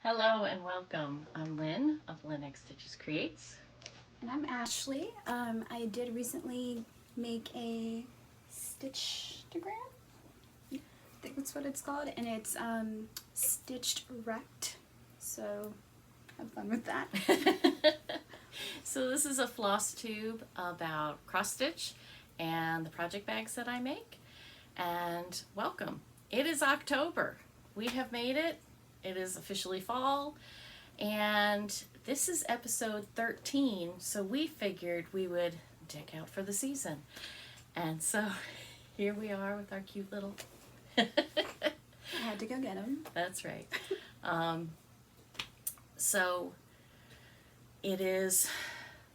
Hello and welcome. I'm Lynn of Lynn X Stitches Creates. And I'm Ashley. I did recently make a Stitchtagram. I think that's what it's called, and it's stitched wrecked. So have fun with that. So this is a floss tube about cross stitch and the project bags that I make. And welcome. It is October. We have made it. It is officially fall, and this is episode 13, so we figured we would deck out for the season. And so here we are with our cute little I had to go get them. That's right. So it is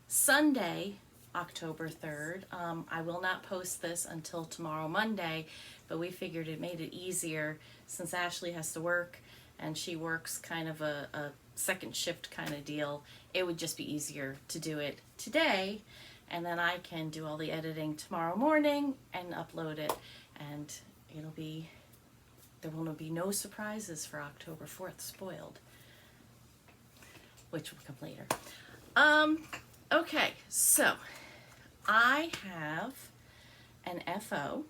Sunday, October 3rd. I will not post this until tomorrow, Monday, but we figured it made it easier since Ashley has to work and she works kind of a second shift kind of deal. It would just be easier to do it today, and then I can do all the editing tomorrow morning and upload it, and there will be no surprises for October 4th spoiled, which will come later. Okay, so I have an FO,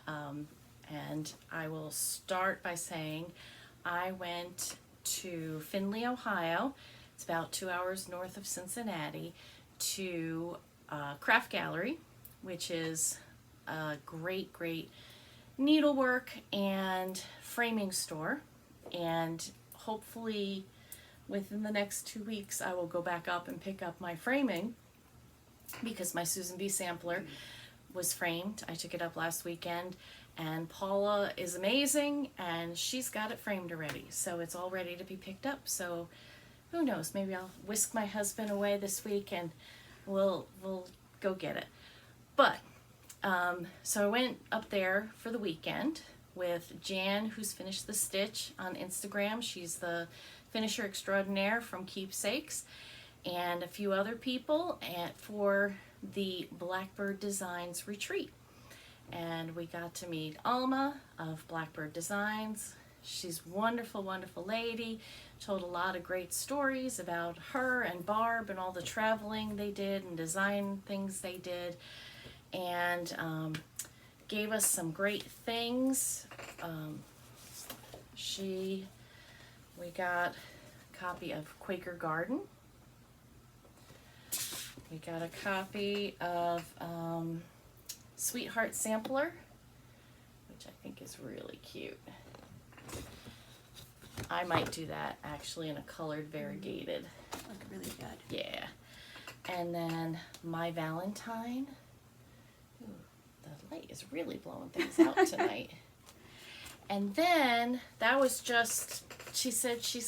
and I will start by saying I went to Findlay, Ohio. It's about 2 hours north of Cincinnati, to Craft Gallery, which is a great needlework and framing store. And hopefully within the next 2 weeks I will go back up and pick up my framing, because my Susan B. sampler was framed. I took it up last weekend, and Paula is amazing and she's got it framed already, so it's all ready to be picked up. So who knows, maybe I'll whisk my husband away this week and we'll go get it. But so I went up there for the weekend with Jan, who's finished the stitch on Instagram. She's the finisher extraordinaire from Keepsakes, and a few other people for the Blackbird Designs retreat. And we got to meet Alma of Blackbird Designs. She's a wonderful lady. Told a lot of great stories about her and Barb and all the traveling they did and design things they did, and gave us some great things. We got a copy of Quaker Garden. We got a copy of Sweetheart Sampler, which I think is really cute. I might do that actually in a colored variegated. Look really good. Yeah. And then My Valentine. Ooh, the light is really blowing things out tonight. And then that was just, she said she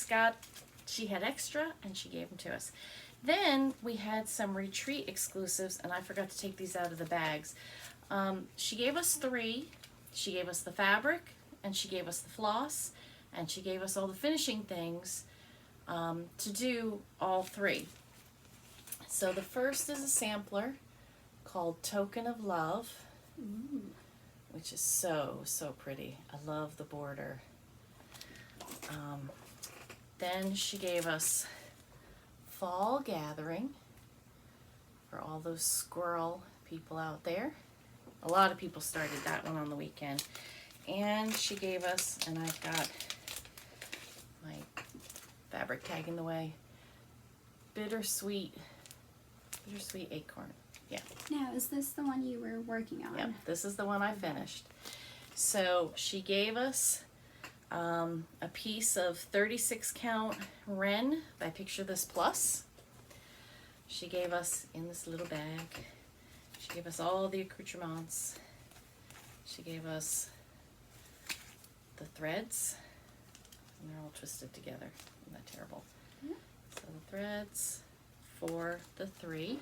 had extra and she gave them to us. Then we had some retreat exclusives, and I forgot to take these out of the bags. She gave us 3. She gave us the fabric, and she gave us the floss, and she gave us all the finishing things to do all 3. So the first is a sampler called Token of Love, which is so pretty. I love the border. Then she gave us Fall Gathering for all those squirrel people out there. A lot of people started that one on the weekend. And she gave us, and I've got my fabric tag in the way, Bittersweet Acorn. Yeah. Now, is this the one you were working on? Yep, this is the one I finished. So she gave us a piece of 36 count Wren by Picture This Plus. She gave us, in this little bag, she gave us all the accoutrements. She gave us the threads, and they're all twisted together. Isn't that terrible? Yeah. So the threads for the 3.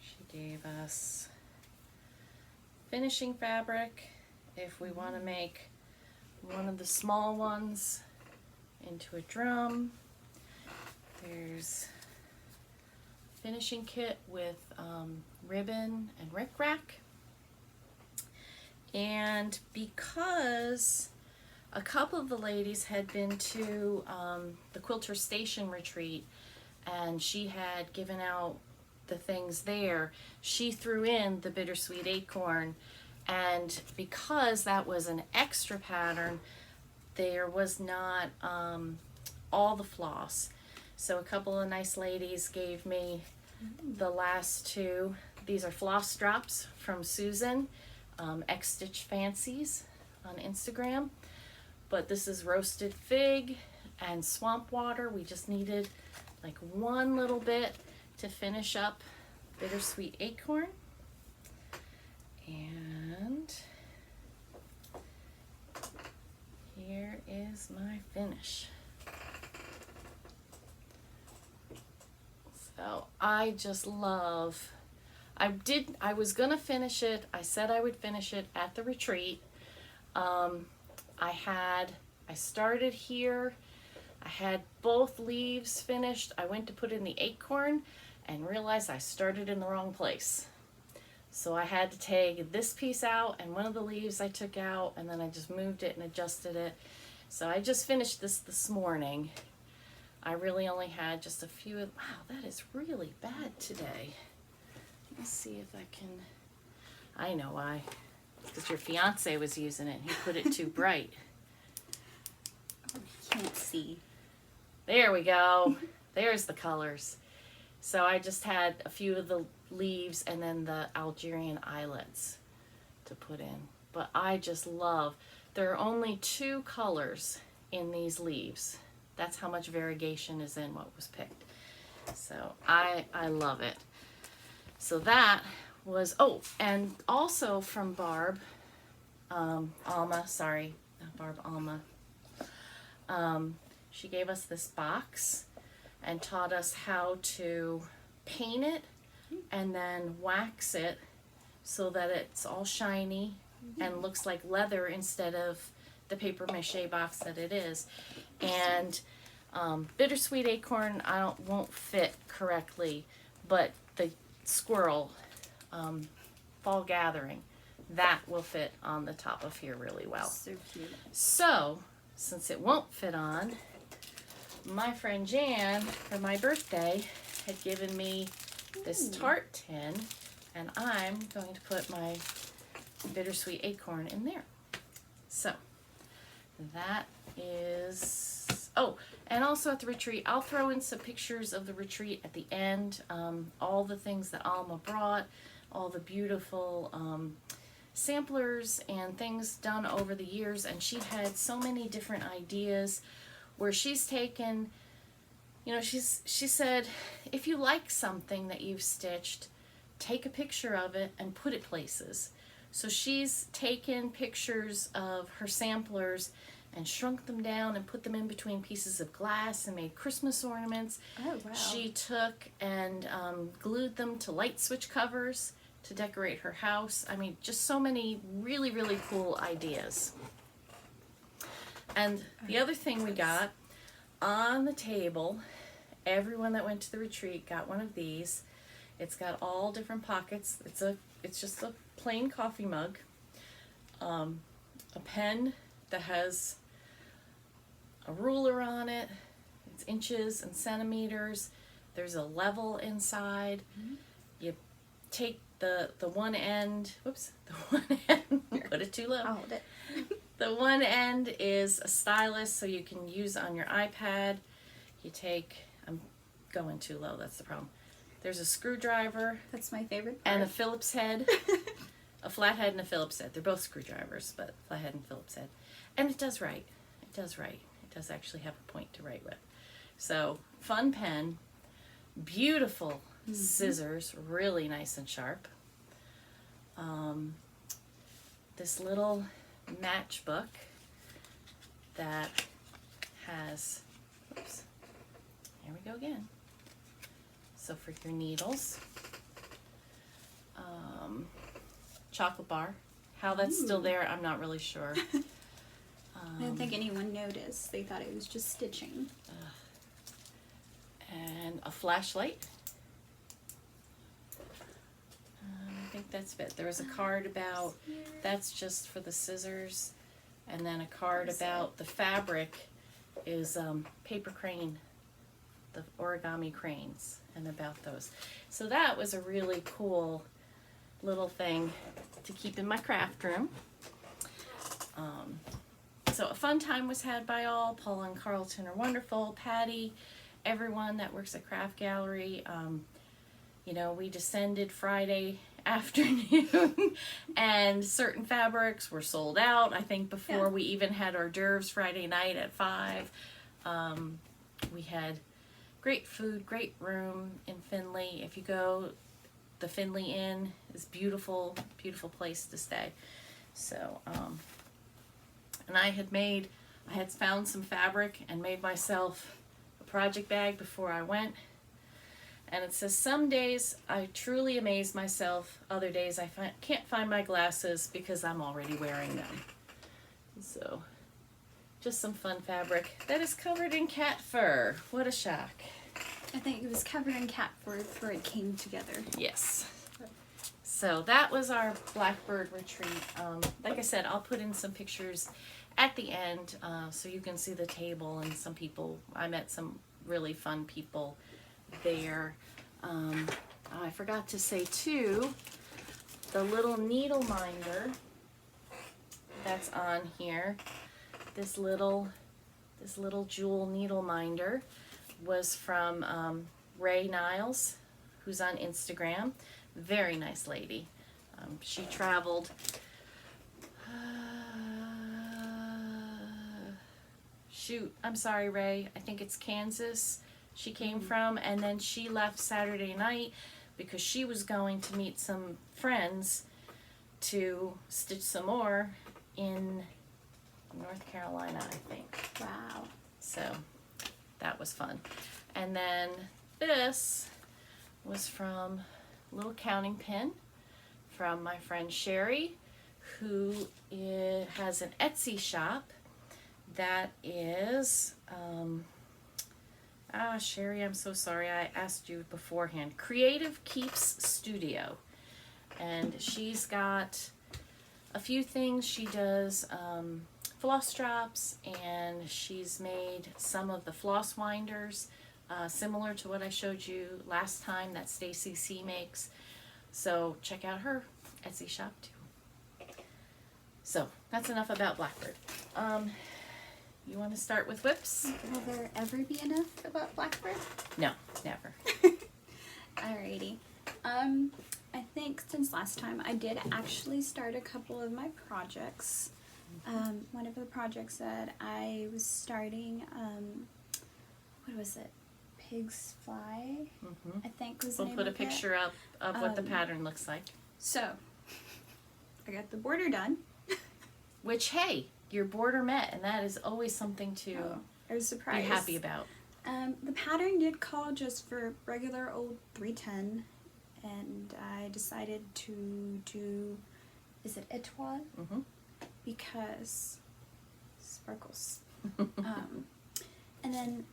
She gave us finishing fabric if we want to make one of the small ones into a drum. There's finishing kit with ribbon and rickrack. And because a couple of the ladies had been to the Quilter Station retreat, and she had given out the things there. She threw in the Bittersweet Acorn, and because that was an extra pattern, there was not all the floss. So a couple of nice ladies gave me the last two. These are floss drops from Susan, X Stitch Fancies on Instagram. But this is roasted fig and swamp water. We just needed like one little bit to finish up Bittersweet Acorn. And here is my finish. So I just love, I was gonna finish it. I said I would finish it at the retreat. I started here. I had both leaves finished. I went to put in the acorn and realized I started in the wrong place. So I had to take this piece out, and one of the leaves I took out, and then I just moved it and adjusted it. So I just finished this morning. I really only had just a few. Wow, that is really bad today. Let's see if I can. I know why. Because your fiance was using it. He put it too bright. Oh, I can't see. There we go. There's the colors. So I just had a few of the leaves and then the Algerian islets to put in. But I just love, there are only 2 colors in these leaves. That's how much variegation is in what was picked. So I love it. So that was, oh, and also from Barb, Alma, sorry, not Barb, Alma. She gave us this box and taught us how to paint it and then wax it so that it's all shiny and looks like leather instead of the paper mache box that it is. And Bittersweet Acorn won't fit correctly, but the squirrel, Fall Gathering, that will fit on the top of here really well. So cute. So, since it won't fit on, my friend Jan, for my birthday, had given me this tart tin, and I'm going to put my Bittersweet Acorn in there. So, that is, oh, and also at the retreat, I'll throw in some pictures of the retreat at the end, all the things that Alma brought, all the beautiful samplers and things done over the years, and she had so many different ideas where she's taken, you know, she said, if you like something that you've stitched, take a picture of it and put it places. So she's taken pictures of her samplers and shrunk them down and put them in between pieces of glass and made Christmas ornaments. Oh, wow. She took and glued them to light switch covers to decorate her house. I mean, just so many really, really cool ideas. And the other thing we got on the table, everyone that went to the retreat got one of these. It's got all different pockets. It's just a plain coffee mug, a pen that has a ruler on it. It's inches and centimeters. There's a level inside. You take the one end, whoops, the one end, put it too low. I'll hold it. The one end is a stylus, so you can use on your iPad. You take, I'm going too low, that's the problem. There's a screwdriver. That's my favorite part. And a Phillips head. A flathead and a Phillips head. They're both screwdrivers, but flathead and Phillips head. And it does write. It does write. It does actually have a point to write with. So, fun pen. Beautiful scissors. Really nice and sharp. This little matchbook that has, oops, here we go again. So for your needles, chocolate bar. How that's still there, I'm not really sure. I don't think anyone noticed. They thought it was just stitching. And a flashlight. I think that's it. There was a card about, that's just for the scissors. And then a card about the fabric is paper crane, the origami cranes, and about those. So that was a really cool little thing to keep in my craft room. So a fun time was had by all. Paul and Carlton are wonderful. Patty, everyone that works at Craft Gallery. You know, we descended Friday afternoon and certain fabrics were sold out, I think, before we even had hors d'oeuvres Friday night at 5. We had great food, great room in Findlay. If you go, the Findlay Inn is beautiful, beautiful place to stay. So, and I had found some fabric and made myself a project bag before I went. And it says, some days I truly amaze myself, other days I can't find my glasses because I'm already wearing them. So, just some fun fabric that is covered in cat fur. What a shock. I think it was covered in cat fur before it came together. Yes. So that was our Blackbird retreat. Like I said, I'll put in some pictures at the end so you can see the table and some people. I met some really fun people there. I forgot to say too, the little needle minder that's on here, this little jewel needle minder was from Ray Niles, who's on Instagram. Very nice lady. She traveled I'm sorry, Ray, I think it's Kansas she came from, and then she left Saturday night because she was going to meet some friends to stitch some more in North Carolina, I think. Wow. So that was fun. And then this was from a little counting pin from my friend Sherry, who has an Etsy shop that is, Sherry, I'm so sorry, I asked you beforehand. Creative Keeps Studio. And she's got a few things. She does floss drops, and she's made some of the floss winders, similar to what I showed you last time that Stacy C makes. So check out her Etsy shop too. So that's enough about Blackbird. You want to start with whips? Will there ever be enough about Blackbird? No, never. Alrighty. I think since last time I did actually start a couple of my projects. One of the projects that I was starting, what was it? Pig's Fly, I think was the name of it. We'll put a picture up of what the pattern looks like. So, I got the border done. Which, hey, your border met, and that is always something to I was surprised. be happy about. The pattern did call just for regular old 310, and I decided to do, is it Etoile? Because sparkles. And then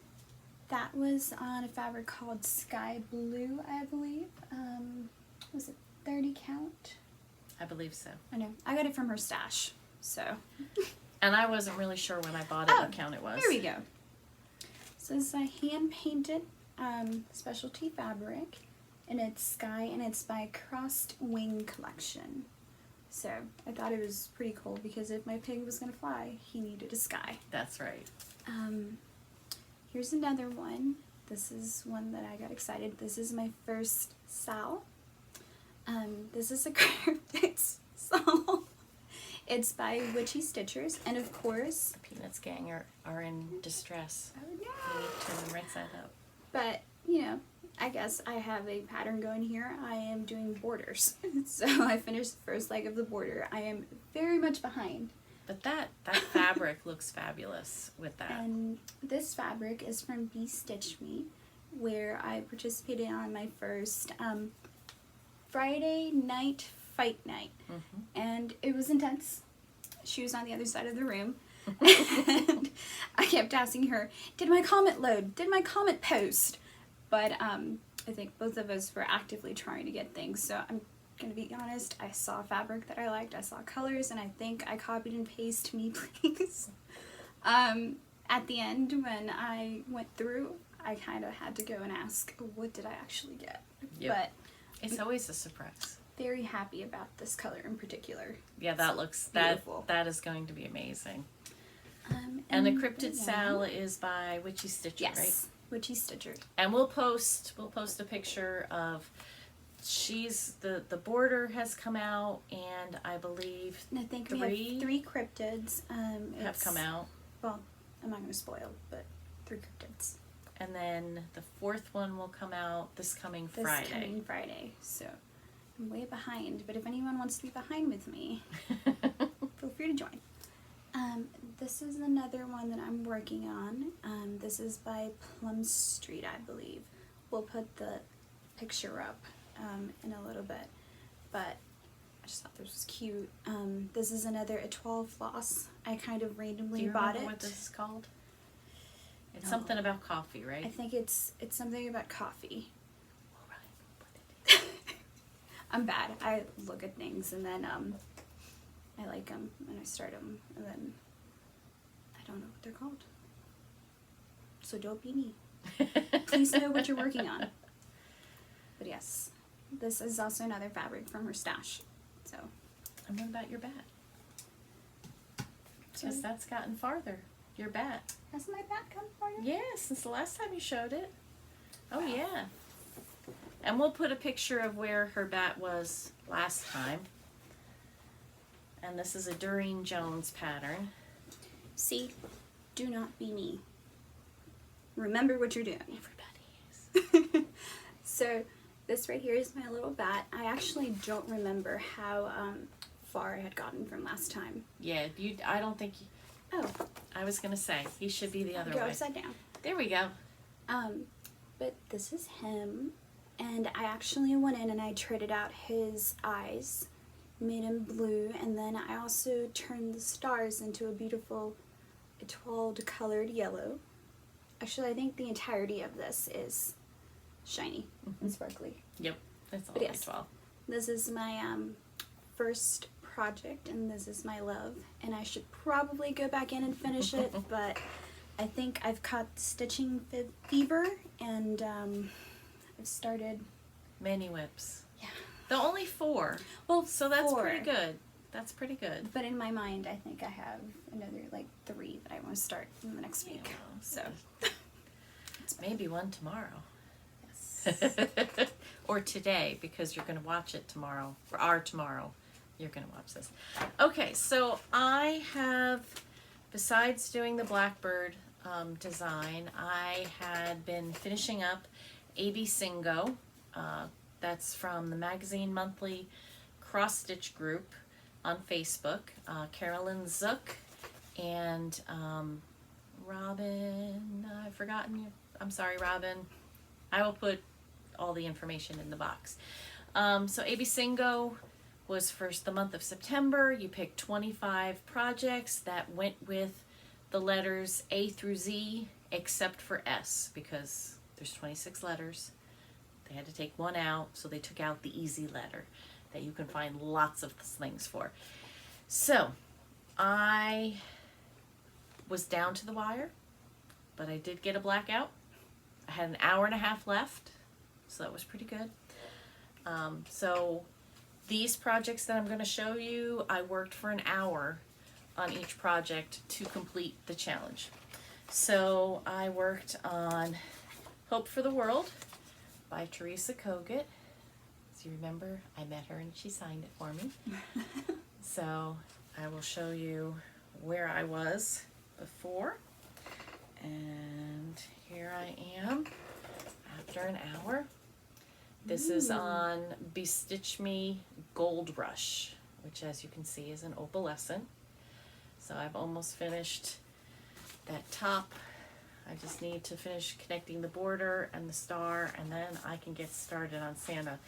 that was on a fabric called Sky Blue, I believe. Was it 30 count? I believe so. I know. I got it from her stash, so. And I wasn't really sure when I bought it what count it was. Here we go. So it's a hand-painted specialty fabric, and it's Sky, and it's by Crossed Wing Collection. So I thought it was pretty cool because if my pig was going to fly, he needed a sky. That's right. Here's another one. This is one that I got excited. This is my first Sal. This is a Cryptid Sal. It's by Witchy Stitchers, and of course... The Peanuts gang are in distress. Oh, yeah. You need to turn them right side up. But, you know, I guess I have a pattern going here. I am doing borders. So I finished the first leg of the border. I am very much behind. But that fabric looks fabulous with that. And this fabric is from Be Stitch Me, where I participated on my first Friday night fight night. And it was intense. She was on the other side of the room. And I kept asking her, did my comment load? Did my comment post? But I think both of us were actively trying to get things, so I'm gonna be honest, I saw fabric that I liked, I saw colors, and I think I copied and pasted me please. At the end when I went through, I kind of had to go and ask, what did I actually get? Yep. But It's always a surprise. very happy about this color in particular. Yeah, that looks beautiful. that is going to be amazing. And the Cryptid Sal is by Witchy Stitcher, yes, right? Witchy Stitcher. And we'll post a picture of the border has come out, and I believe And I think we have 3 cryptids have come out. Well, I'm not going to spoil, but 3 cryptids. And then the 4th one will come out this coming Friday. This coming Friday. So I'm way behind, but if anyone wants to be behind with me, feel free to join. This is another one that I'm working on. This is by Plum Street, I believe. We'll put the picture up in a little bit, but I just thought this was cute. This is another Etoile floss. I kind of randomly Do you bought remember it. what this is called? It's No. something about coffee, right? I think it's something about coffee. All right. I'm bad. I look at things and then I like them and I start them and then I don't know what they're called. So don't be me. Please know what you're working on. But yes, this is also another fabric from her stash. So. And what about your bat? Because that's gotten farther. Your bat. Has my bat come for you? Yeah, since the last time you showed it. Oh yeah. And we'll put a picture of where her bat was last time. And this is a Durene Jones pattern. See, do not be me. Remember what you're doing. Everybody is. So this right here is my little bat. I actually don't remember how far I had gotten from last time. Yeah, I don't think you, Oh, I was gonna say he should be the other go way. upside down. There we go. But this is him, and I actually went in and I traded out his eyes, made him blue, and then I also turned the stars into a beautiful etoile colored yellow. Actually, I think the entirety of this is shiny and sparkly. Yep, that's all. But yes. 12. This is my first project, and this is my love, and I should probably go back in and finish it, but I think I've caught stitching fever, and I've started. Many whips. Yeah. The only 4. Well, So that's 4. pretty good. That's pretty good. But in my mind, I think I have another like 3 that I want to start in the next week. Yeah. So Maybe one tomorrow. yes. Or today, because you're going to watch it tomorrow. Or tomorrow, you're going to watch this. Okay, so I have, besides doing the Blackbird design, I had been finishing up A.B. Singo. That's from the Magazine Monthly Cross Stitch group on Facebook. Carolyn Zook and Robin, I've forgotten you. I'm sorry, Robin. I will put all the information in the box. So A.B. Singo was for the month of September. You picked 25 projects that went with the letters A through Z, except for S, because there's 26 letters. They had to take one out, so they took out the easy letter that you can find lots of things for. So I was down to the wire, but I did get a blackout. I had an hour and a half left, so that was pretty good. So these projects that I'm going to show you, I worked for an hour on each project to complete the challenge. So I worked on Hope for the World by Teresa Kogut. As you remember, I met her and she signed it for me. So I will show you where I was before. And here I am after an hour. This is on Bestitch Me Gold Rush, which as you can see is an opalescent. So I've almost finished that top. I just need to finish connecting the border and the star, and then I can get started on Santa.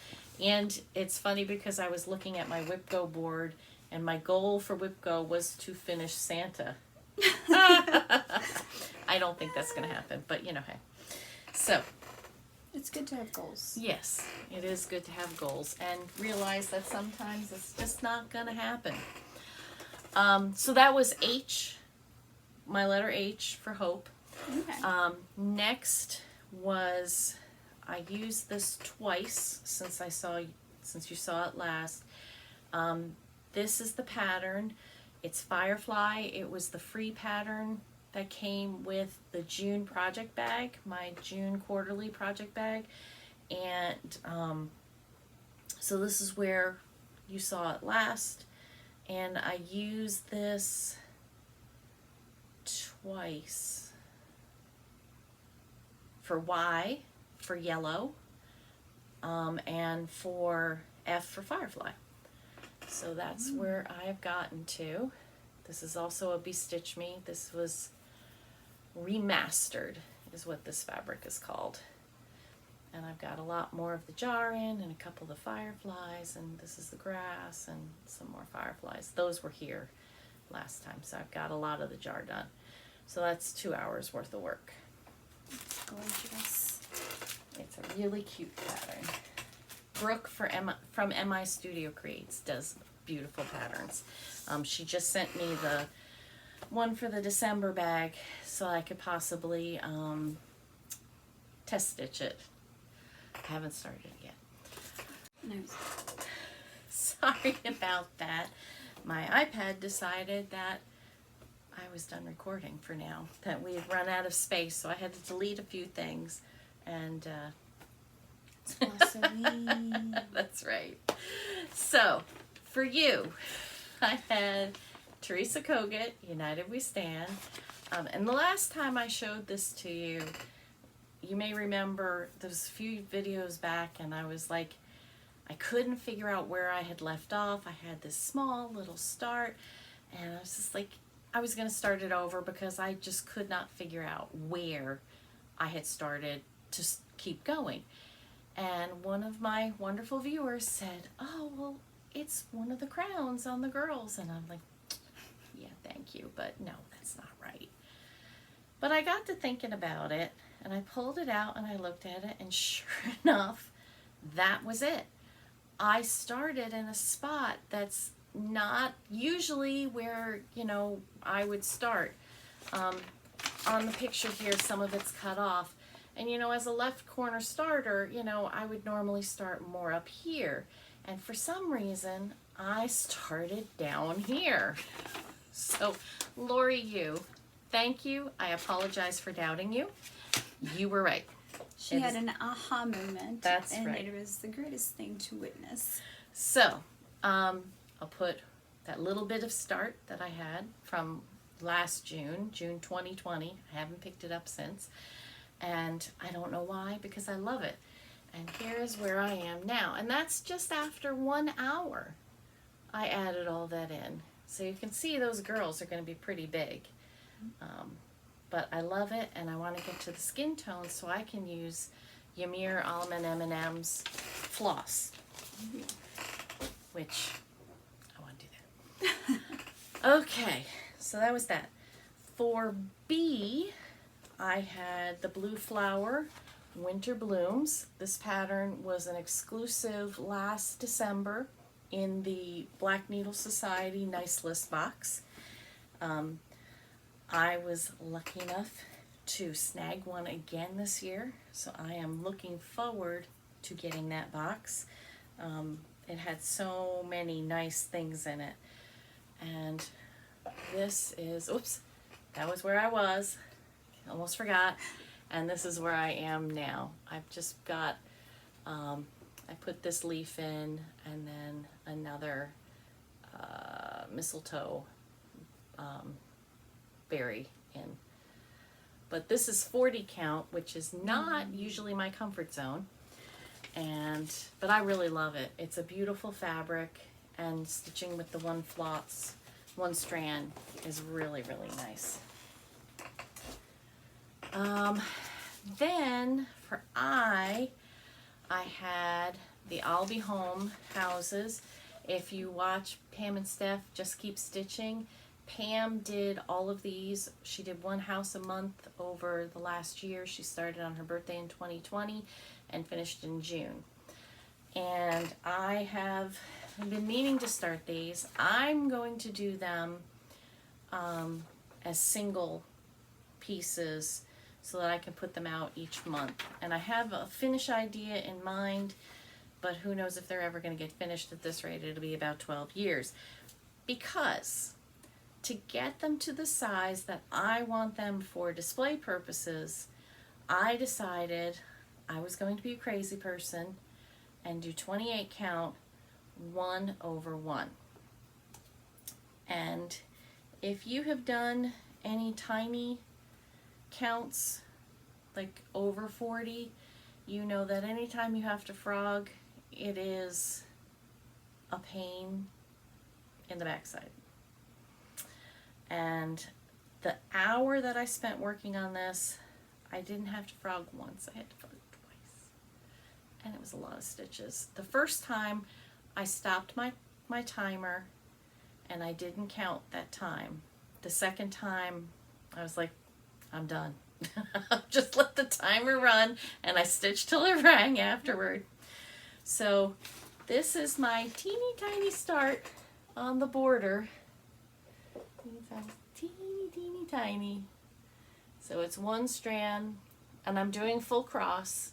And it's funny because I was looking at my WhipGo board, and my goal for WhipGo was to finish Santa. I don't think that's going to happen, but you know, hey. So It's good to have goals. Yes, it is good to have goals and realize that sometimes it's just not going to happen. So that was H, my letter H for hope. Okay. Next was, I used this twice since you saw it last. This is the pattern. It's Firefly. It was the free pattern that came with the June project bag, my June quarterly project bag. And so this is where you saw it last. And I used this twice. For Y, for yellow, and for F for Firefly. So that's where I have gotten to. This is also a Bestitch Me. This was remastered, is what this fabric is called. And I've got a lot more of the jar in, and a couple of the fireflies, and this is the grass, and some more fireflies. Those were here last time, so I've got a lot of the jar done. So that's 2 hours worth of work. Gorgeous. It's a really cute pattern. Brooke from MI Studio Creates does beautiful patterns. She just sent me the one for the December bag so I could possibly test stitch it. I haven't started yet. Nice. Sorry about that. My iPad decided that I was done recording for now, that we had run out of space, so I had to delete a few things, and that's right. So, for you, I had Teresa Kogut, United We Stand, and the last time I showed this to you, you may remember there was a few videos back, and I was like, I couldn't figure out where I had left off. I had this small little start, and I was just like, I was going to start it over because I just could not figure out where I had started to keep going. And one of my wonderful viewers said, oh, well, it's one of the crowns on the girls. And I'm like, yeah, thank you, but no, that's not right. But I got to thinking about it, and I pulled it out and I looked at it, and sure enough, that was it. I started in a spot that's not usually where, you know, I would start. On the picture here, some of it's cut off. And, you know, as a left corner starter, you know, I would normally start more up here. And for some reason, I started down here. So, Lori, thank you. I apologize for doubting you. You were right. She had an aha moment. That's and right. It was the greatest thing to witness. So, I'll put that little bit of start that I had from last June 2020. I haven't picked it up since. And I don't know why, because I love it. And here's where I am now. And that's just after 1 hour. I added all that in. So you can see those girls are going to be pretty big. But I love it, and I want to get to the skin tone so I can use Ymir Almond M&M's floss, which I want to do that. Okay, so that was that. For B, I had the Blue Flower Winter Blooms. This pattern was an exclusive last December in the Black Needle Society Nice List box. I was lucky enough to snag one again this year, so I am looking forward to getting that box. It had so many nice things in it. And this is, oops, that was where I was. Almost forgot. And this is where I am now. I've just got, I put this leaf in, and then another mistletoe berry in. But this is 40 count, which is not usually my comfort zone. But I really love it. It's a beautiful fabric, and stitching with the one strand is really, really nice. Then for I had the I'll Be Home houses. If you watch Pam and Steph Just Keep Stitching, Pam did all of these. She did one house a month over the last year. She started on her birthday in 2020, and finished in June. And I have been meaning to start these. I'm going to do them as single pieces so that I can put them out each month. And I have a finish idea in mind, but who knows if they're ever going to get finished. At this rate, it'll be about 12 years. Because to get them to the size that I want them for display purposes, I decided I was going to be a crazy person and do 28 count 1/1. And if you have done any tiny counts, like over 40, you know that anytime you have to frog, it is a pain in the backside. And the hour that I spent working on this, I didn't have to frog once, I had to frog twice. And it was a lot of stitches. The first time I stopped my timer and I didn't count that time. The second time I was like, I'm done. Just let the timer run, and I stitched till it rang afterward. So this is my teeny tiny start on the border. Teeny tiny. So it's one strand, and I'm doing full cross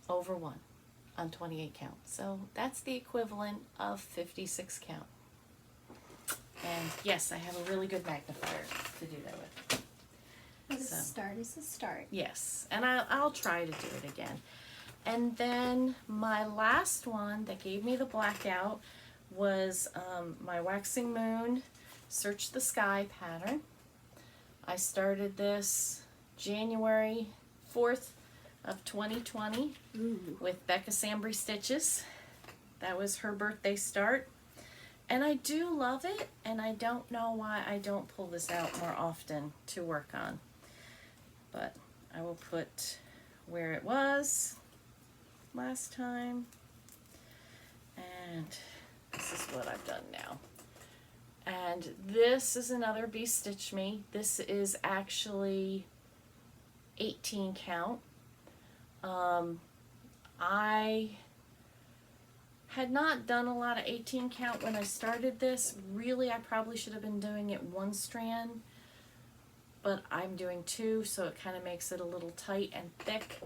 over 1 on 28 count. So that's the equivalent of 56 count. And yes, I have a really good magnifier to do that with. The start is the start. Yes, and I'll try to do it again. And then my last one that gave me the blackout was my Waxing Moon Search the Sky pattern. I started this January 4th of 2020 with Becca Sambrie Stitches. That was her birthday start. And I do love it, and I don't know why I don't pull this out more often to work on. But I will put where it was last time. And this is what I've done now. And this is another Be Stitch Me. This is actually 18 count. I had not done a lot of 18 count when I started this. Really, I probably should have been doing it one strand, but I'm doing 2, so it kind of makes it a little tight and thick.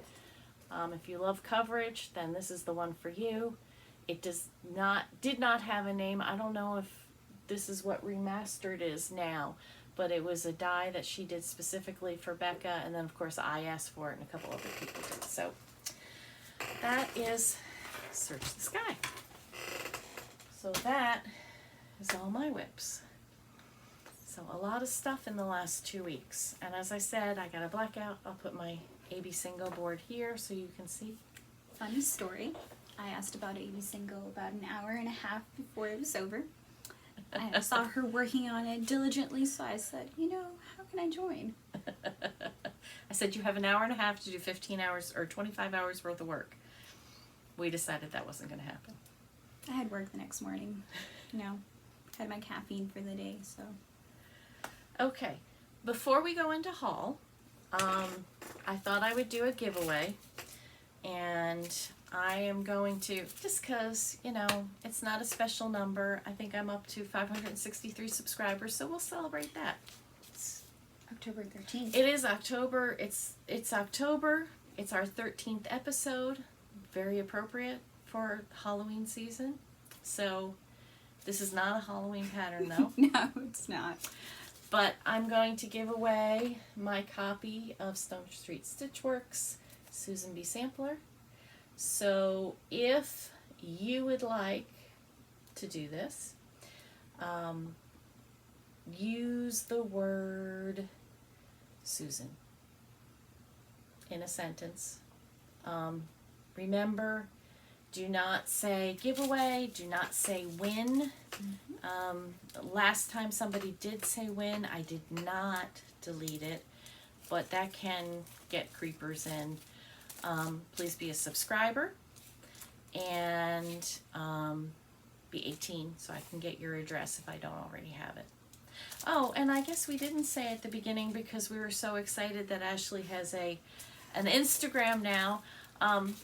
If you love coverage, then this is the one for you. It did not have a name. I don't know if this is what Remastered is now, but it was a die that she did specifically for Becca, and then of course I asked for it and a couple other people did. So that is Search the Sky. So that is all my whips. So a lot of stuff in the last 2 weeks. And as I said, I got a blackout. I'll put my AB Single board here so you can see. Funny story. I asked about AB Single about an hour and a half before it was over. I saw her working on it diligently, so I said, how can I join? I said, you have an hour and a half to do 15 hours or 25 hours worth of work. We decided that wasn't going to happen. I had work the next morning. Had my caffeine for the day, so. Okay, before we go into haul, I thought I would do a giveaway, and I am going to, just because, it's not a special number. I think I'm up to 563 subscribers, so we'll celebrate that. It's October 13th. It is October. It's October. It's our 13th episode. Very appropriate for Halloween season. So this is not a Halloween pattern, though. No, it's not. But I'm going to give away my copy of Stone Street Stitchworks Susan B. Sampler. So if you would like to do this, use the word Susan in a sentence. Remember, do not say giveaway, do not say win. Last time somebody did say win, I did not delete it, but that can get creepers in. Please be a subscriber and be 18 so I can get your address if I don't already have it. Oh, and I guess we didn't say at the beginning because we were so excited that Ashley has an Instagram now.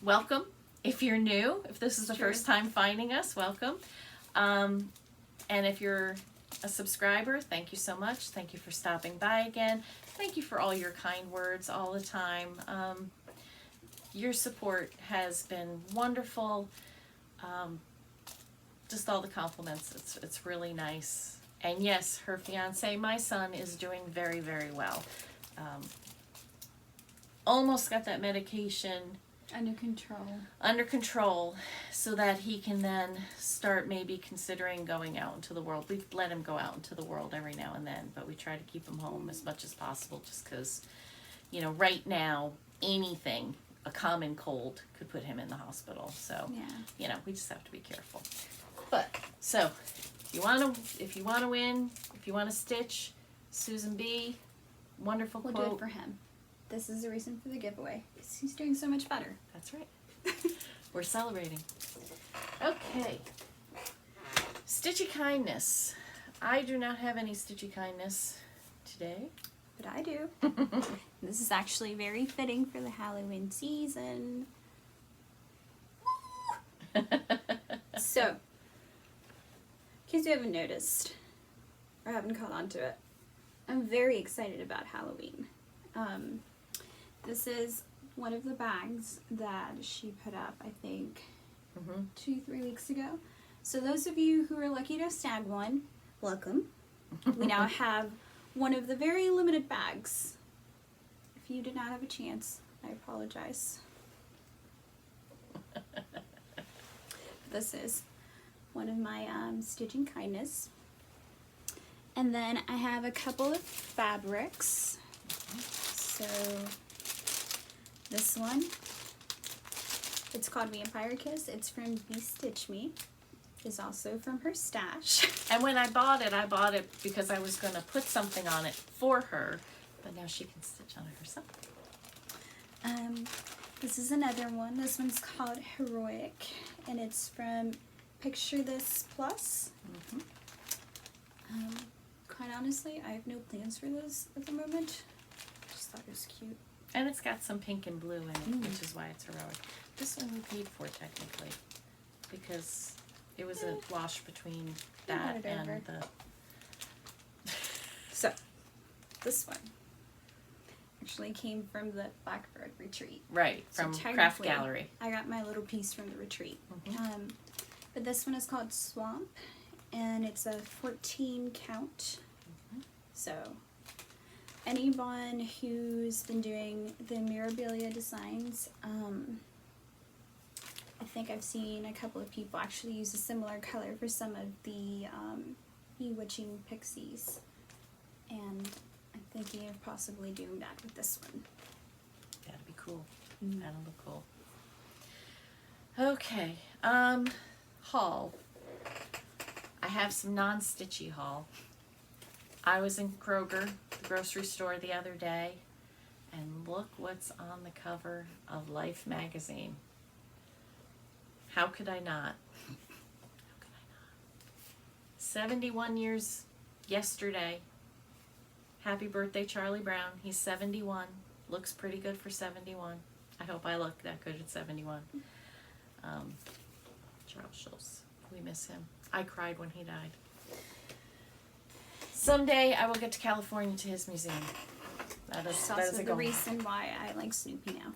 welcome. If you're new, if this is the first time finding us, welcome. And if you're a subscriber, thank you so much. Thank you for stopping by again. Thank you for all your kind words all the time. Your support has been wonderful. Just all the compliments. It's really nice. And yes, her fiance, my son, is doing very, very well. Almost got that medication under control so that he can then start maybe considering going out into the world. We've let him go out into the world every now and then, but we try to keep him home as much as possible just because, you know, right now, anything, a common cold could put him in the hospital. So, you know, we just have to be careful. But, so, if you want to win, if you want to stitch, Susan B, wonderful quote. We'll do it for him. This is the reason for the giveaway. He's doing so much better. That's right. We're celebrating. Okay. Stitchy kindness. I do not have any stitchy kindness today. But I do. This is actually very fitting for the Halloween season. So, in case you haven't noticed, or haven't caught on to it, I'm very excited about Halloween. This is one of the bags that she put up, I think, 2-3 weeks ago. So those of you who are lucky to snag one, welcome. We now have one of the very limited bags. If you did not have a chance, I apologize. This is one of my stitching kindness. And then I have a couple of fabrics. So this one, it's called Vampire Kiss. It's from Be Stitch Me. It's also from her stash. And when I bought it because I was going to put something on it for her, but now she can stitch on it herself. This is another one. This one's called Heroic, and it's from Picture This Plus. Quite honestly, I have no plans for this at the moment. Just thought it was cute. And it's got some pink and blue in it, which is why it's heroic. This one we paid for technically because it was a wash between that and the... So, this one actually came from the Blackbird retreat. Right, from Craft Gallery. I got my little piece from the retreat. But this one is called Swamp, and it's a 14 count. So, anyone who's been doing the Mirabilia designs, I think I've seen a couple of people actually use a similar color for some of the Bewitching Pixies. And I'm thinking of possibly doing that with this one. That'd be cool. That'll look cool. Okay, haul. I have some non-stitchy haul. I was in Kroger, the grocery store, the other day, and look what's on the cover of Life magazine. How could I not? How could I not? 71 years yesterday. Happy birthday, Charlie Brown. He's 71. Looks pretty good for 71. I hope I look that good at 71. Charles Schultz. We miss him. I cried when he died. Someday I will get to California to his museum. That is also a the goal. reason why I like Snoopy now.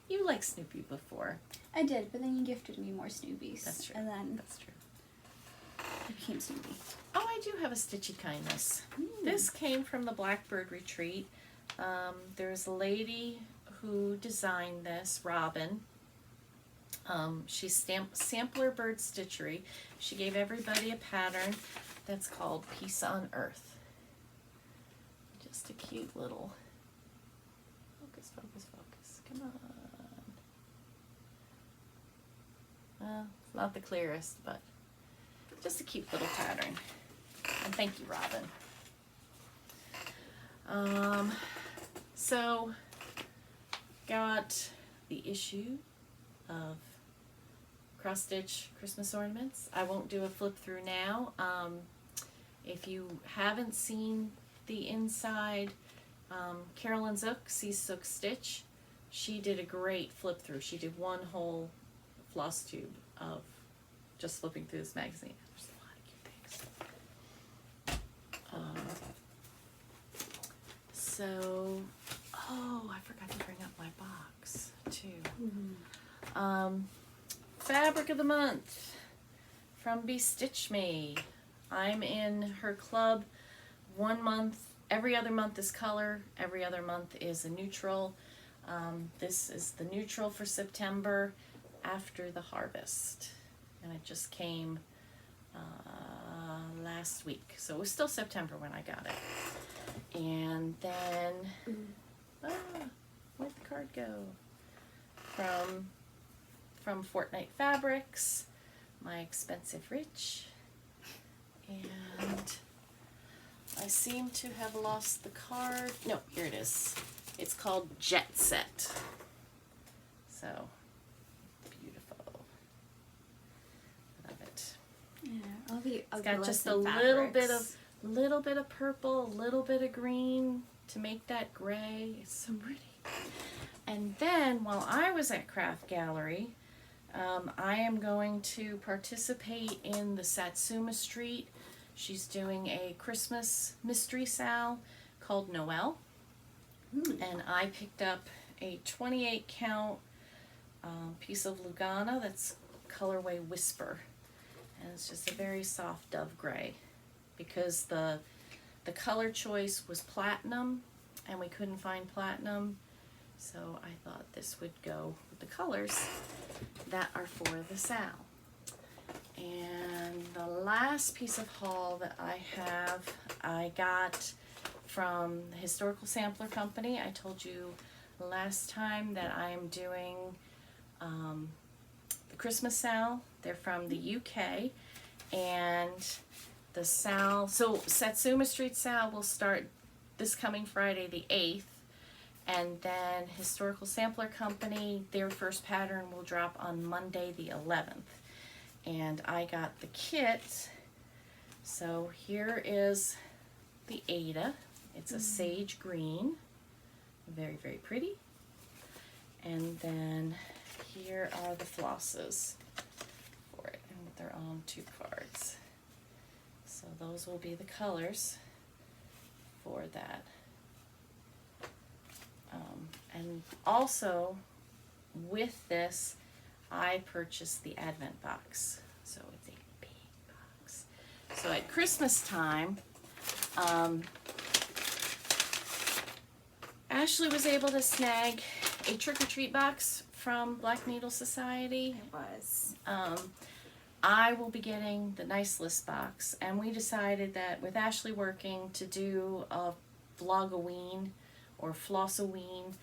You liked Snoopy before. I did, but then you gifted me more Snoopies. That's true. And then That's true. I became Snoopy. Oh, I do have a stitchy kindness. This came from the Blackbird retreat. There's a lady who designed this, Robin. She's Sampler Bird Stitchery. She gave everybody a pattern that's called Peace on Earth. Just a cute little... Focus, focus, focus. Come on. It's not the clearest, but just a cute little pattern. And thank you, Robin. So, got the issue of cross stitch Christmas ornaments. I won't do a flip through now. If you haven't seen the inside, Carolyn Zook, CZookStitch, she did a great flip through. She did one whole floss tube of just flipping through this magazine. There's a lot of cute things. So, oh, I forgot to bring up my box too. Fabric of the month from Be Stitch Me. I'm in her club. 1 month, every other month is color, every other month is a neutral. This is the neutral for September after the harvest. And it just came last week. So it was still September when I got it. And then, where'd the card go? From Fortnite Fabrics, My Expensive Rich. And I seem to have lost the card. No, here it is. It's called Jet Set. So, beautiful. Love it. Yeah, It's got just a little bit of purple, a little bit of green to make that gray. It's so pretty. And then while I was at Craft Gallery, I am going to participate in the Satsuma Street. She's doing a Christmas mystery sal called Noel. And I picked up a 28 count piece of Lugana that's colorway Whisper. And it's just a very soft dove gray because the color choice was platinum and we couldn't find platinum. So I thought this would go with the colors that are for the sal. And the last piece of haul that I have, I got from the Historical Sampler Company. I told you last time that I am doing the Christmas sal. They're from the UK. And the sal, so Satsuma Street sal will start this coming Friday the 8th. And then Historical Sampler Company, their first pattern will drop on Monday the 11th. And I got the kit. So here is the Ada. It's a sage green. Very, very pretty. And then here are the flosses for it. And they're on 2 cards. So those will be the colors for that. And also, with this, I purchased the Advent box. So it's a big box. So at Christmas time, Ashley was able to snag a trick-or-treat box from Black Needle Society. It was. I will be getting the Nice List box, and we decided that with Ashley working to do a vlog-a-ween or floss-a-ween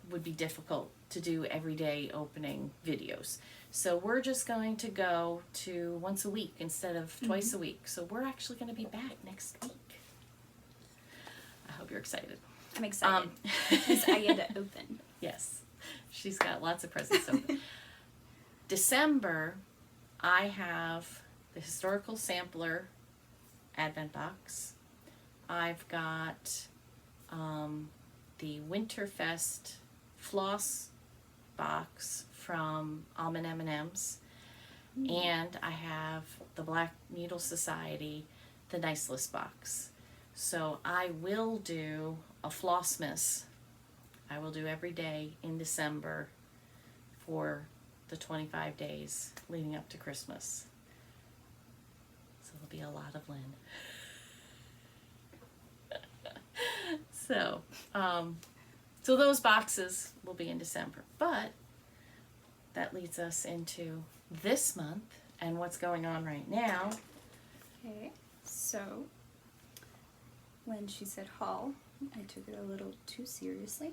would be difficult to do everyday opening videos. So we're just going to go to once a week instead of twice a week. So we're actually going to be back next week. I hope you're excited. I'm excited because I get to open. Yes, she's got lots of presents open. December, I have the Historical Sampler Advent box. I've got the Winterfest floss box from Almond M&M's, and I have the Black Needle Society, the Nice List box. So I will do a Flossmas. I will do every day in December for the 25 days leading up to Christmas. So there'll be a lot of Lynn. So those boxes will be in December, but that leads us into this month and what's going on right now. Okay, so when she said haul, I took it a little too seriously.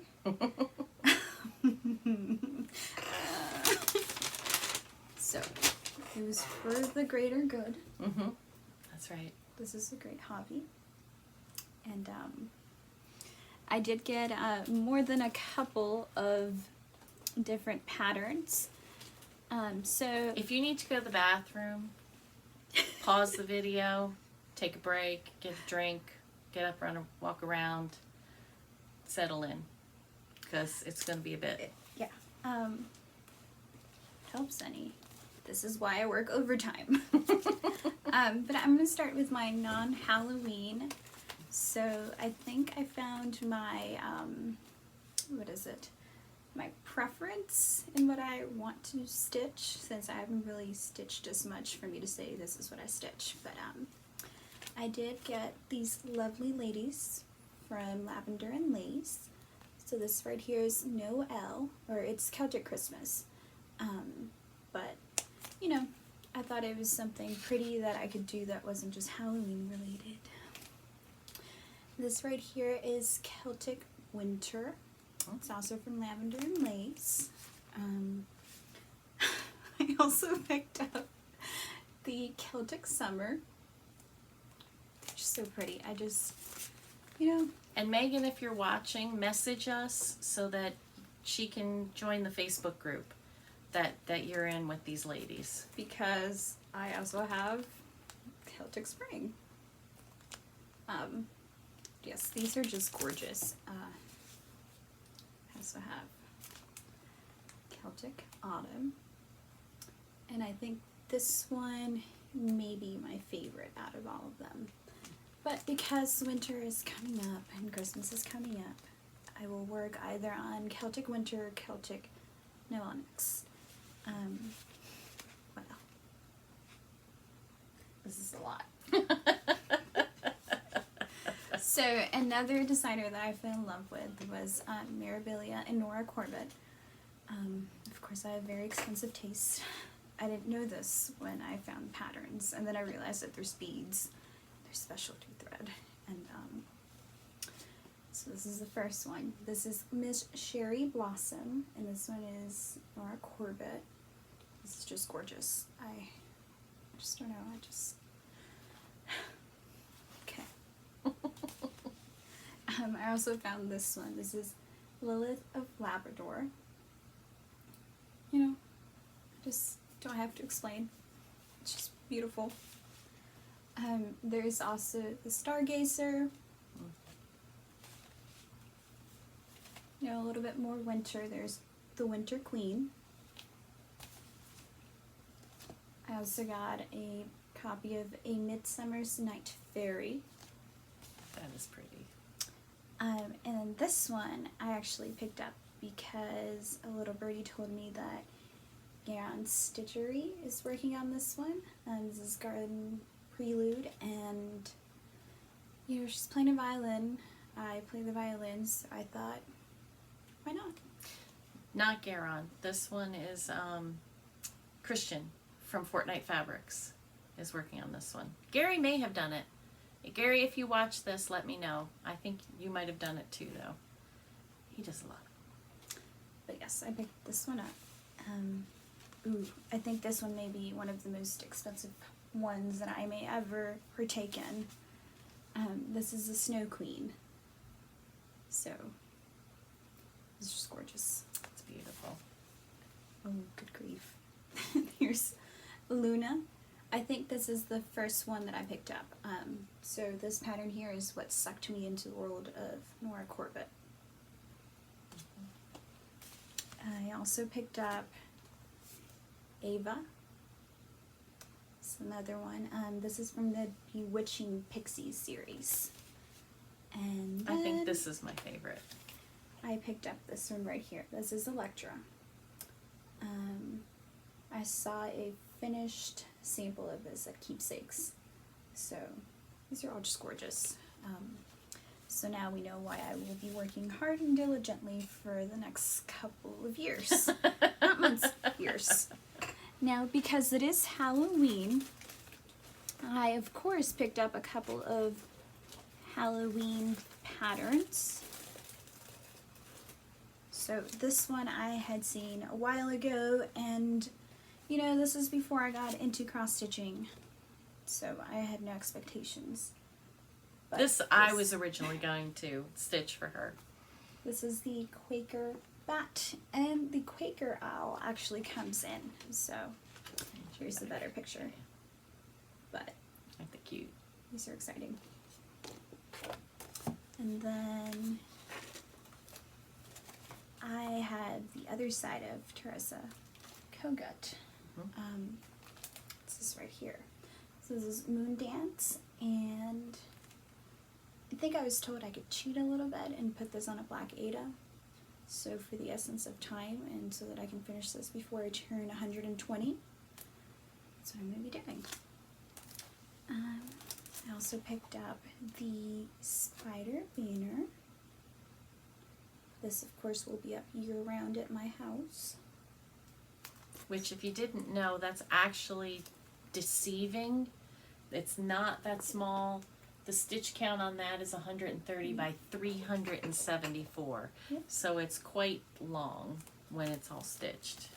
So it was for the greater good. That's right. This is a great hobby. And I did get more than a couple of different patterns. So if you need to go to the bathroom, pause the video, take a break, get a drink, get up, run, walk around, settle in. because it's going to be a bit. Yeah. Helps any. This is why I work overtime. But I'm going to start with my non-Halloween. So I think I found my, what is it? My preference in what I want to stitch, since I haven't really stitched as much for me to say this is what I stitch. But I did get these lovely ladies from Lavender and Lace. So this right here is Noel, or it's Celtic Christmas. But, you know, I thought it was something pretty that I could do that wasn't just Halloween related. This right here is Celtic Winter. It's also from Lavender and Lace. I also picked up the Celtic Summer. Which is so pretty. I just, you know. And Megan, if you're watching, message us so that she can join the Facebook group that you're in with these ladies. Because I also have Celtic Spring. Yes, these are just gorgeous. I also have Celtic Autumn. And I think this one may be my favorite out of all of them. But because winter is coming up and Christmas is coming up, I will work either on Celtic Winter or Celtic No Onyx. Well, this is a lot. So another designer that I fell in love with was Mirabilia and Nora Corbett. Of course, I have very expensive taste. I didn't know this when I found patterns, and then I realized that there's beads. There's specialty thread, and so this is the first one. This is Miss Sherry Blossom, and this one is Nora Corbett. This is just gorgeous. I just don't know. Okay. I also found this one. This is Lilith of Labrador. You know, just don't have to explain. It's just beautiful. There's also the Stargazer. You know, a little bit more winter. There's the Winter Queen. I also got a copy of A Midsummer's Night Fairy. That is pretty. And then this one I actually picked up because a little birdie told me that Garron Stitchery is working on this one. This is Garden Prelude, and you know, she's playing a violin. I play the violin, so I thought, why not? Not Garron. This one is Christian from Fortnite Fabrics is working on this one. Gary may have done it. Gary, if you watch this, let me know. I think you might have done it too, though. He does a lot. But yes, I picked this one up. Ooh, I think this one may be one of the most expensive ones that I may ever partake in. This is the Snow Queen. So, it's just gorgeous. It's beautiful. Oh, good grief. Here's Luna. I think this is the first one that I picked up. So this pattern here is what sucked me into the world of Nora Corbett. I also picked up Ava. It's another one. This is from the Bewitching Pixies series. And I think this is my favorite. I picked up this one right here. This is Electra. I saw a finished sample of this at Keepsakes. So these are all just gorgeous. So now we know why I will be working hard and diligently for the next couple of years. Not months, years. Now, because it is Halloween, I of course picked up a couple of Halloween patterns. So this one I had seen a while ago, and you know, this is before I got into cross-stitching, so I had no expectations. But This I was originally going to stitch for her. This is the Quaker Bat, and the Quaker Owl actually comes in, so here's the better picture. But I think cute. these are exciting. And then I have the other side of Teresa, Kogut. This is right here. So this is Moon Dance, and I think I was told I could cheat a little bit and put this on a black Ada. So for the essence of time, and so that I can finish this before I turn 120. That's what I'm going to be doing. I also picked up the Spider Banner. This, of course, will be up year-round at my house. Which, if you didn't know, that's actually deceiving. It's not that small. The stitch count on that is 130 by 374. Yep. So it's quite long when it's all stitched.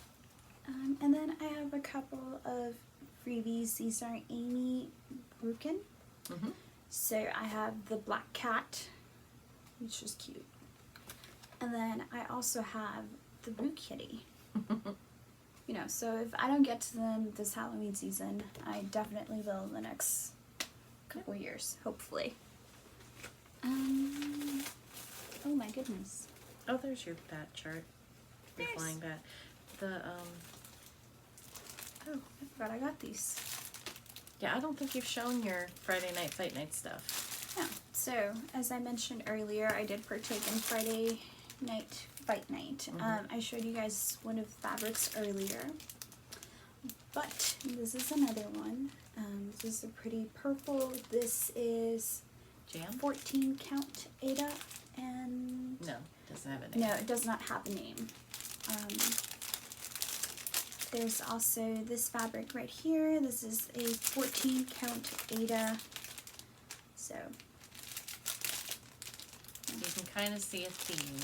And then I have a couple of freebies. These are Amy Brukin. So I have the Black Cat, which is cute. And then I also have the Blue Kitty. You know, so if I don't get to them this Halloween season, I definitely will in the next couple years, hopefully. Oh my goodness. Oh, there's your bat chart. Your Nice. flying bat. The, Oh, I forgot I got these. yeah, I don't think you've shown your Friday Night Fight Night stuff. Yeah, so as I mentioned earlier, I did partake in Friday Night Fight Night. I showed you guys one of the fabrics earlier, but this is another one. This is a pretty purple. This is Jam? 14 count Ada, and No, doesn't have a name. no, it does not have a name. There's also this fabric right here. This is a 14 count Ada. So You can kind of see a theme.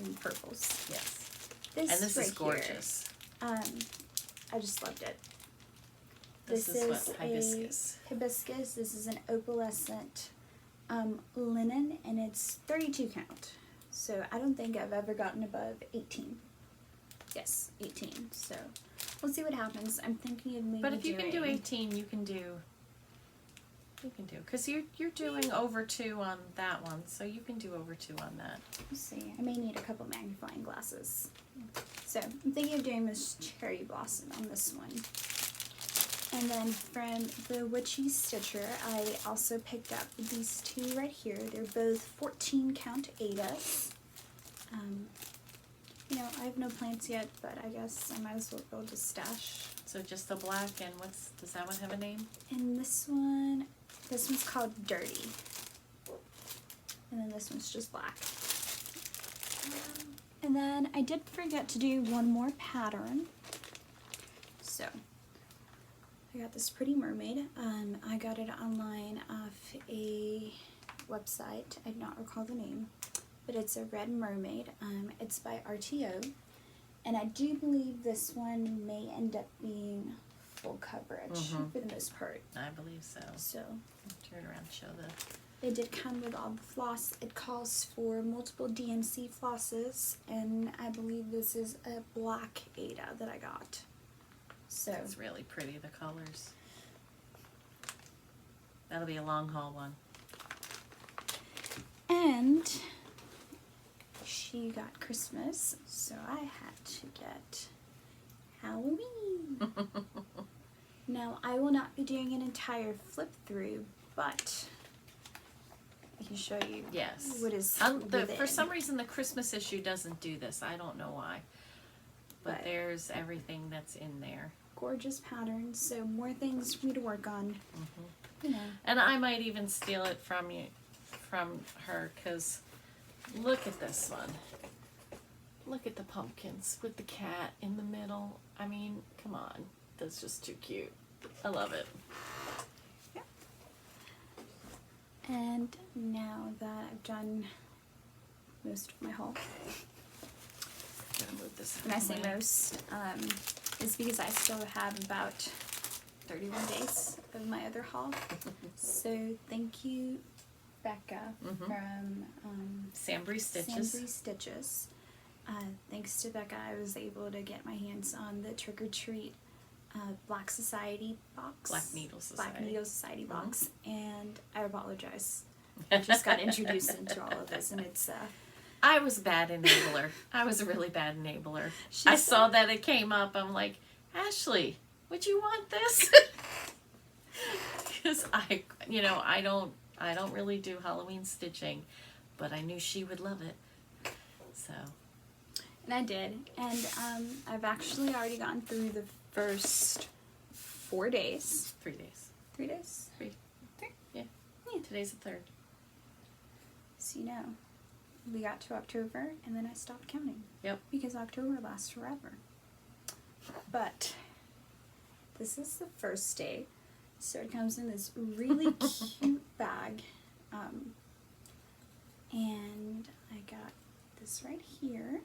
in purples. Yes. This, And this right is gorgeous. Here, I just loved it. This is what? Hibiscus. A hibiscus. This is an opalescent linen, and it's 32 count. So I don't think I've ever gotten above 18. Yes, 18. So we'll see what happens. I'm thinking of maybe But if you can do doing 18, you can do, because you're doing over 2 on that one, so you can do over 2 on that. We'll see. I may need a couple magnifying glasses. So I'm thinking of doing this cherry blossom on this one. And then from the Witchy Stitcher, I also picked up these two right here. They're both 14 count Adas. You know, I have no plants yet, but I guess I might as well build a stash. So just the black, and does that one have a name? And this one's called Dirty. And then this one's just black. And then I did forget to do one more pattern. So I got this pretty mermaid. I got it online off a website. I do not recall the name, but it's a red mermaid. It's by RTO, and I do believe this one may end up being full coverage for the most part. I believe so. So Turn around and show the... it did come with all the floss. It calls for multiple DNC flosses, and I believe this is a black Ada that I got. So It's really pretty, the colors. That'll be a long haul one. And she got Christmas, so I had to get Halloween. Now, I will not be doing an entire flip through, but I can show you Yes. what is For within. some reason, the Christmas issue doesn't do this. I don't know why. But there's everything that's in there. Gorgeous patterns, so more things for me to work on. You know. And I might even steal it from her, because look at this one. Look at the pumpkins with the cat in the middle. I mean, come on. That's just too cute. I love it. Yeah. And now that I've done most of my haul, I'm gonna move this out when I of say the way. most, is because I still have about 31 days of my other haul. So thank you, Becca, from Sambrie Stitches. Sambrie Stitches. Thanks to Becca, I was able to get my hands on the Trick or Treat Black Society box. Black Needle Society. Black Needle Society box, and I apologize. I just got introduced into all of this, and it's I was a bad enabler. I was a really bad enabler. She I said- saw that it came up. I'm like, Ashley, would you want this? Because I don't really do Halloween stitching, but I knew she would love it. So. And I did. And I've actually already gone through the first 4 days. 3 days. 3 days? Three. Yeah. Yeah. Today's the 3rd. So you know, we got to October and then I stopped counting. Yep. Because October lasts forever. But this is the first day. So it comes in this really cute bag. And I got this right here.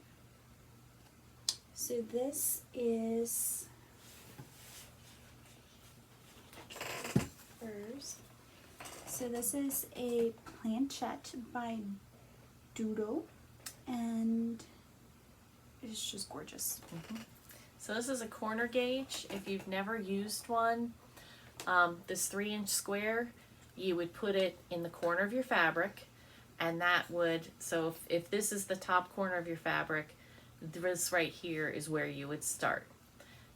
So this is first. So this is a planchette by Doodle, and it's just gorgeous. So this is a corner gauge. If you've never used one, this 3-inch square, you would put it in the corner of your fabric, and that would, so if this is the top corner of your fabric, this right here is where you would start.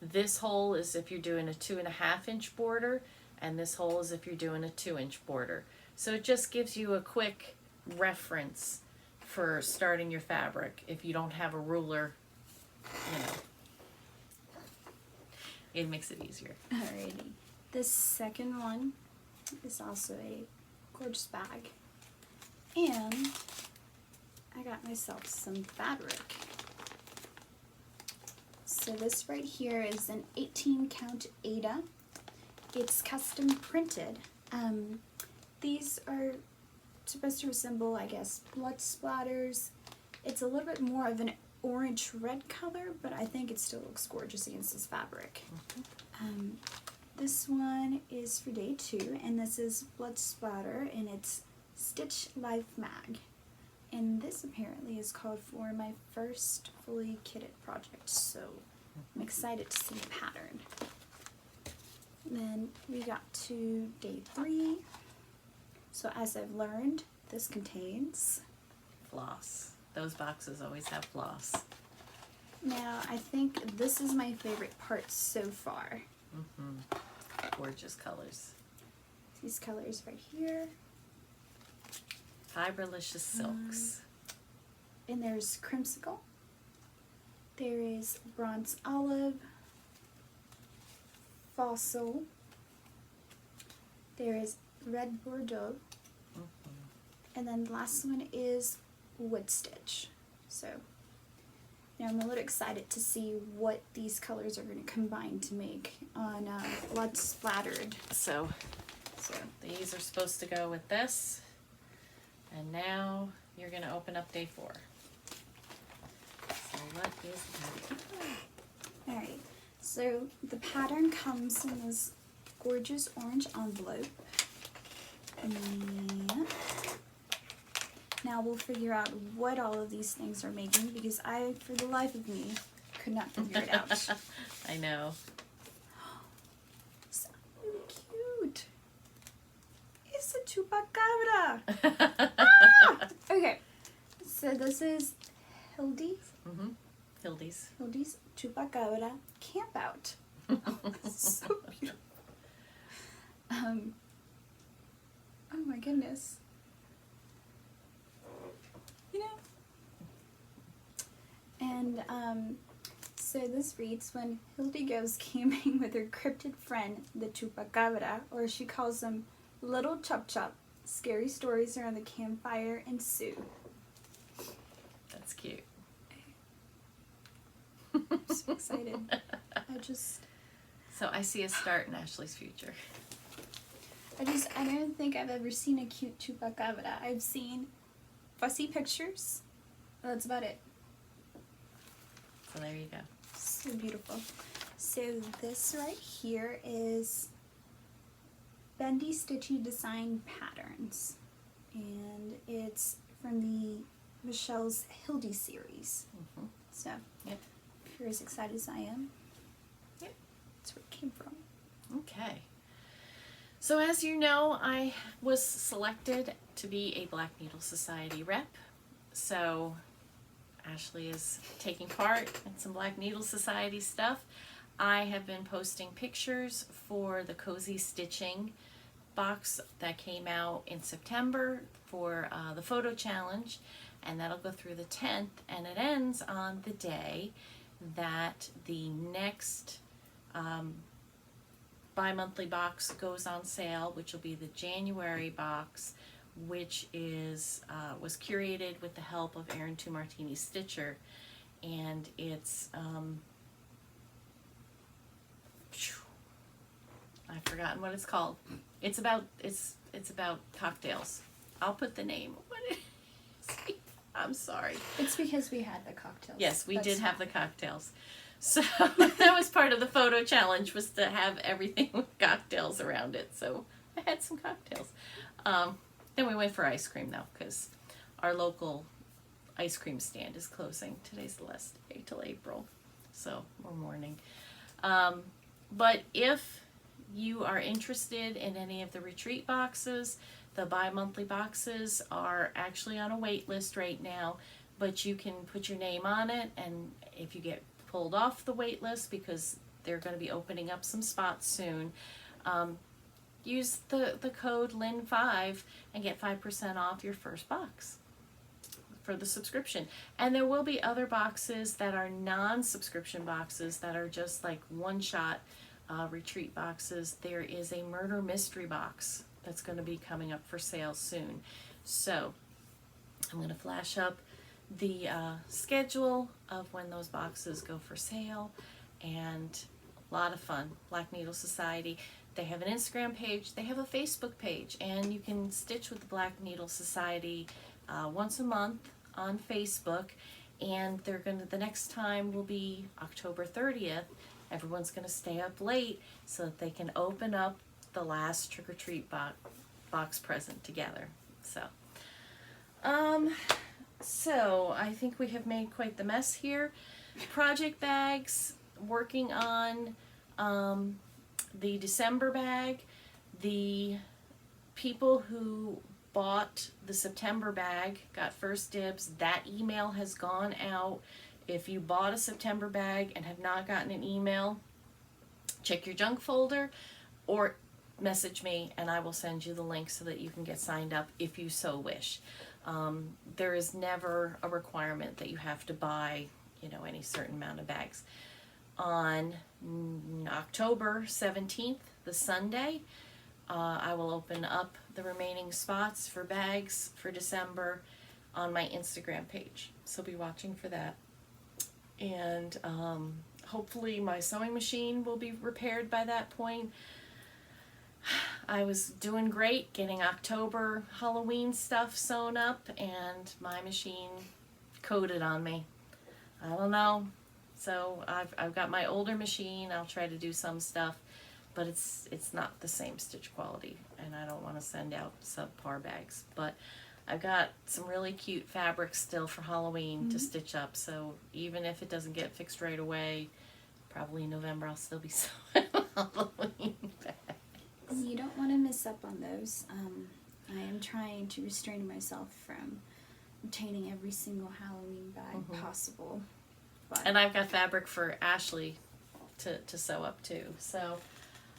This hole is if you're doing a 2.5-inch border, and this hole is if you're doing a 2-inch border. So it just gives you a quick reference for starting your fabric if you don't have a ruler, you know. It makes it easier. Alrighty. This second one is also a gorgeous bag. And I got myself some fabric. So this right here is an 18 count Aida. It's custom printed. These are supposed to resemble, I guess, blood splatters. It's a little bit more of an orange-red color, but I think it still looks gorgeous against this fabric. This one is for day 2, and this is blood splatter, and it's Stitch Life Mag. And this apparently is called for my first fully kitted project, so I'm excited to see the pattern. And then we got to day 3. So as I've learned, this contains Floss. Those boxes always have floss. Now, I think this is my favorite part so far. Gorgeous colors. These colors right here. Fiberlicious silks. And there's Crimsicle. There is Bronze Olive. Fossil. There is Red Bordeaux. And then the last one is Wood Stitch. So, you know, I'm a little excited to see what these colors are going to combine to make on blood splattered. So these are supposed to go with this. And now you're going to open up day 4. So what is that? Alright, so the pattern comes in this gorgeous orange envelope. And now we'll figure out what all of these things are making, because I, for the life of me, could not figure it out. I know. So cute. It's a chupacabra. Ah! Okay, so this is Hildy's Hildy's. Chupacabra Camp Out. So beautiful. Oh my goodness. You know. And so this reads, when Hildy goes camping with her cryptid friend, the Chupacabra, or she calls them Little Chop Chop, scary stories around the campfire ensue. That's cute. I'm so excited. So I see a start in Ashley's future. I don't think I've ever seen a cute chupacabra. I've seen fussy pictures. That's about it. So there you go. So beautiful. So this right here is Bendy Stitchy Design Patterns. And it's from the Michelle's Hildy series. So, Yep. if you're as excited as I am, Yep. that's where it came from. Okay. So as you know, I was selected to be a Black Needle Society rep. So Ashley is taking part in some Black Needle Society stuff. I have been posting pictures for the Cozy Stitching box that came out in September for the photo challenge, and that'll go through the 10th, and it ends on the day that the next bi-monthly box goes on sale, which will be the January box, which is was curated with the help of Erin Two Martini Stitcher, and it's I've forgotten what it's called. It's about cocktails. I'll put the name. What is it? I'm sorry. It's because we had the cocktails. Yes, we did have the cocktails. So that was part of the photo challenge, was to have everything with cocktails around it. So I had some cocktails. Then we went for ice cream though, because our local ice cream stand is closing. Today's the last day till April, so we're mourning. But if you are interested in any of the retreat boxes, the bi-monthly boxes are actually on a wait list right now, but you can put your name on it, and if you get pulled off the wait list, because they're going to be opening up some spots soon, use the code Lynn5 and get 5% off your first box for the subscription. And there will be other boxes that are non-subscription boxes that are just like one-shot retreat boxes. There is a murder mystery box that's going to be coming up for sale soon. So I'm going to flash up the schedule of when those boxes go for sale, and a lot of fun. Black Needle Society, they have an Instagram page, they have a Facebook page, and you can stitch with the Black Needle Society once a month on Facebook, and they're gonna, the next time will be October 30th. Everyone's gonna stay up late so that they can open up the last trick-or-treat box present together. So I think we have made quite the mess here. Project bags, working on the December bag. The people who bought the September bag got first dibs. That email has gone out. If you bought a September bag and have not gotten an email, check your junk folder or message me and I will send you the link so that you can get signed up if you so wish. There is never a requirement that you have to buy, you know, any certain amount of bags. On October 17th, the Sunday, I will open up the remaining spots for bags for December on my Instagram page. So be watching for that. And hopefully my sewing machine will be repaired by that point. I was doing great getting October Halloween stuff sewn up, and my machine coded on me. I don't know. So I've got my older machine. I'll try to do some stuff, but it's not the same stitch quality, and I don't want to send out subpar bags. But I've got some really cute fabrics still for Halloween to stitch up, so even if it doesn't get fixed right away, probably in November I'll still be sewing Halloween bags. You don't want to miss up on those. I am trying to restrain myself from obtaining every single Halloween bag possible. But And I've got fabric for Ashley to sew up too. So,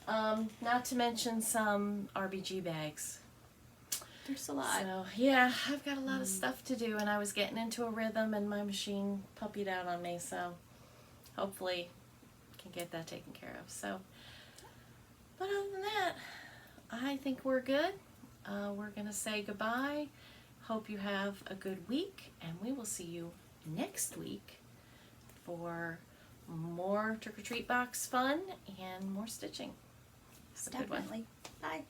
not to mention some RBG bags. there's a lot. So, yeah, I've got a lot of stuff to do, and I was getting into a rhythm, and my machine puppied out on me, so hopefully I can get that taken care of. So, but other than that, I think we're good. We're going to say goodbye. Hope you have a good week, and we will see you next week for more trick-or-treat box fun and more stitching. Have a good one. Definitely. Bye.